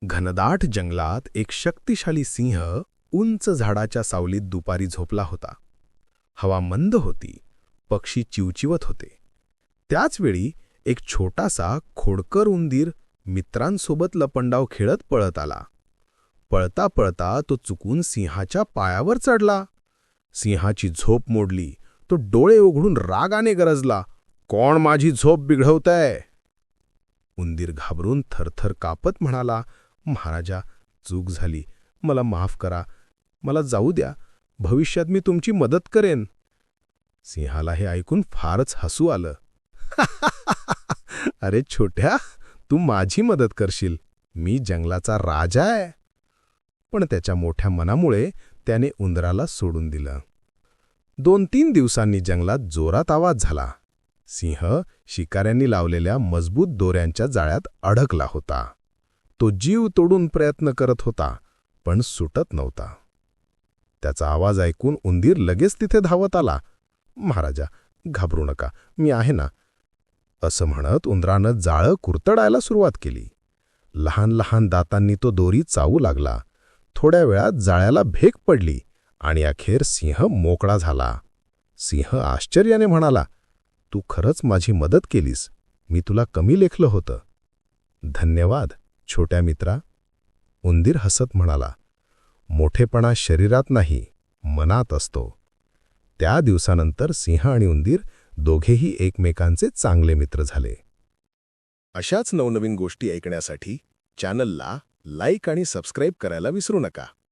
घनदाट जंगलात एक शक्तिशाली सिंह उंच झाडाच्या सावलीत दुपारी झोपला होता. हवा मंद होती, पक्षी चिवचिवत होते. त्याचवेळी एक छोटासा खोडकर उंदीर मित्रांसोबत लपंडाव खेळत पळत आला. पळता पळता तो चुकून सिंहाच्या पायावर चढला. सिंहाची झोप मोडली. तो डोळे उघडून रागाने गरजला, "कोण माझी झोप बिघडवतंय?" उंदीर घाबरून थरथर कापत म्हणाला, "महाराजा, चूक झाली. मला माफ करा. मला जाऊ द्या. भविष्यात मी तुमची मदत करेन." सिंहाला हे ऐकून फारच हसू आलं. "अरे छोट्या, तू माझी मदत करशील. मी जंगलाचा राजा आहे." पण त्याच्या मोठ्या मनामुळे त्याने उंदराला सोडून दिलं. 2-3 दिवसांनी जंगलात जोरात आवाज झाला. सिंह शिकाऱ्यांनी लावलेल्या मजबूत दोऱ्यांच्या जाळ्यात अडकला होता. तो जीव तोडून प्रयत्न करत होता, पण सुटत नव्हता. त्याचा आवाज ऐकून उंदीर लगेच तिथे धावत आला. "महाराजा, घाबरू नका, मी आहे ना." असं म्हणत उंदरानं जाळं कुरतडायला सुरुवात केली. लहान लहान दातांनी तो दोरी चावू लागला. थोड्या वेळात जाळ्याला भेग पडली आणि अखेर सिंह मोकळा झाला. सिंह आश्चर्याने म्हणाला, "तू खरंच माझी मदत केलीस. मी तुला कमी लेखलं होतं." "धन्यवाद, छोट्या मित्रा." उंदीर हसत म्हणाला, "मोठेपणा शरीरात नाही, मनात असतो." त्या दिवसानंतर सिंह आणि उंदीर दोघेही एकमेकांचे चांगले मित्र झाले. अशाच नवनवीन गोष्टी ऐकण्यासाठी चॅनलला लाईक आणि सबस्क्राईब करायला विसरू नका.